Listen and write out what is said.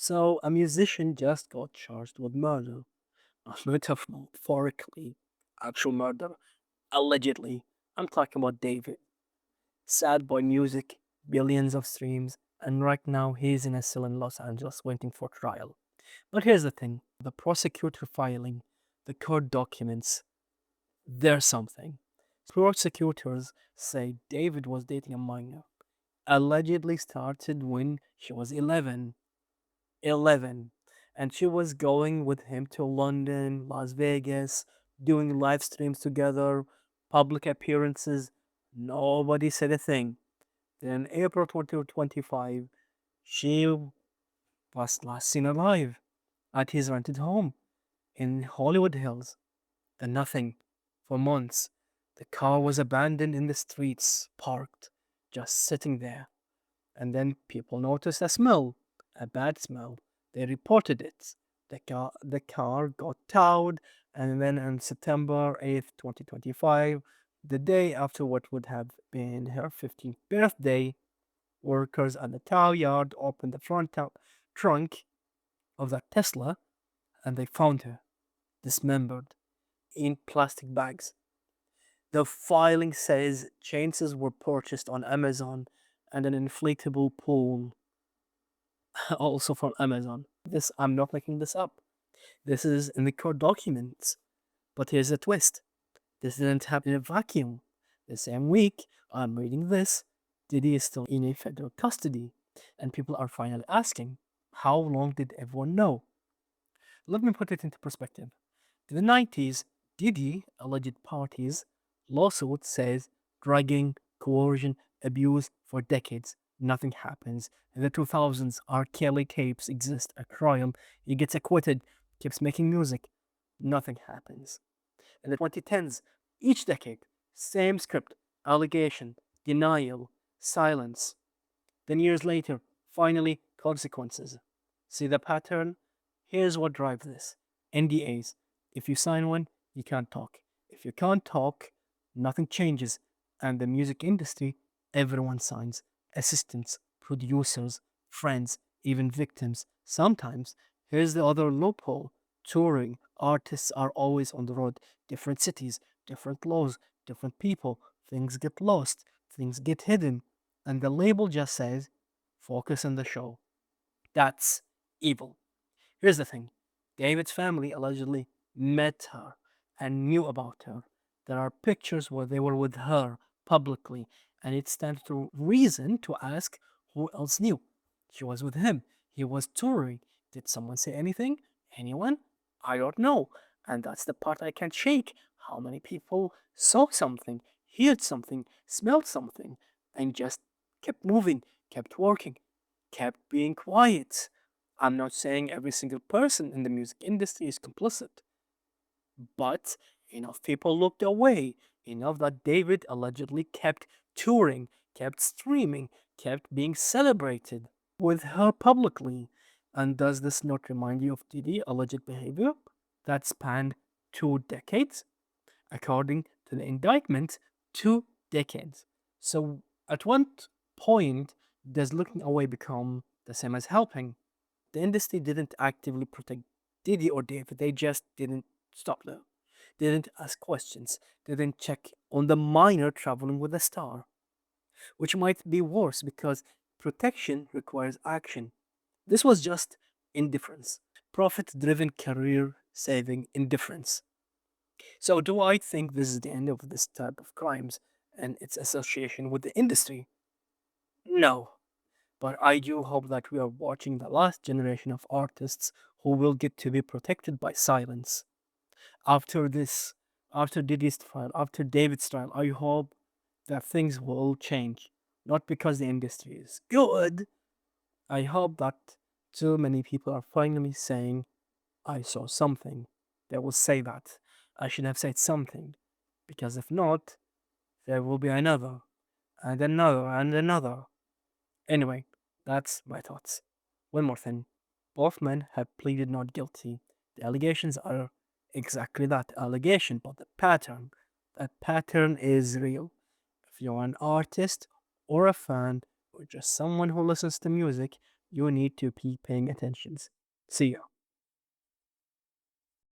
So, a musician just got charged with murder. Not metaphorically, actual murder. Allegedly. I'm talking about David. Sad boy music, billions of streams, and right now he's in a cell in Los Angeles waiting for trial. But here's the thing the prosecutor filing, the court documents, there's something. Prosecutors say David was dating a minor, allegedly started when she was 11. 11. And she was going with him to London, Las Vegas, doing live streams together, public appearances. Nobody said a thing. Then April 2025, she was last seen alive at his rented home in Hollywood Hills. Then nothing for months. The car was abandoned in the streets, parked, just sitting there. And then people noticed a smell, a bad smell. They reported it. The car got towed, and then on September 8th, 2025, the day after what would have been her 15th birthday, workers at the tow yard opened the trunk of that Tesla and they found her, dismembered, in plastic bags. The filing says chainsaws were purchased on Amazon and an inflatable pool also from Amazon. This I'm not making this up. This is in the court documents. But here's a twist. This didn't happen in a vacuum. The same week I'm reading this, Diddy is still in a federal custody, and people are finally asking, how long did everyone know? Let me put it into perspective. In the 90s, Diddy alleged parties lawsuit says drugging, coercion, abuse for decades. Nothing happens. In the 2000s, R. Kelly tapes exist. A crime. He gets acquitted. Keeps making music. Nothing happens. In the 2010s, each decade, same script. Allegation, denial, silence. Then years later, finally, consequences. See the pattern? Here's what drives this NDAs. If you sign one, you can't talk. If you can't talk, nothing changes. And the music industry, everyone signs. Assistants, producers, friends, even victims. Sometimes, here's the other loophole touring. Artists are always on the road, different cities, different laws, different people. Things get lost, things get hidden. And the label just says, focus on the show. That's evil. Here's the thing David's family allegedly met her and knew about her. There are pictures where they were with her publicly, and it stands to reason to ask who else knew. She was with him, he was touring. Did someone say anything? Anyone? I don't know. And that's the part I can't shake. How many people saw something, heard something, smelled something, and just kept moving, kept working, kept being quiet? I'm not saying every single person in the music industry is complicit, but enough people looked away, enough that David allegedly kept touring, kept streaming, kept being celebrated with her publicly. And does this not remind you of Diddy alleged behavior that spanned 2 decades? According to the indictment, 2 decades. So at what point does looking away become the same as helping? The industry didn't actively protect Diddy or David. They just didn't stop them. They didn't ask questions. They didn't check on the minor traveling with a star, which might be worse because protection requires action. This was just indifference, profit driven career saving indifference. So, do I think this is the end of this type of crimes and its association with the industry? No. But I do hope that we are watching the last generation of artists who will get to be protected by silence. After this, after Diddy's trial, after David's trial, I hope that things will change. Not because the industry is good. I hope that too many people are finally saying, I saw something. They will say that. I should have said something. Because if not, there will be another, and another, and another. Anyway, that's my thoughts. One more thing. Both men have pleaded not guilty. The allegations are exactly that allegation, but that pattern is real. If you're an artist or a fan or just someone who listens to music, you need to be paying attention. See ya.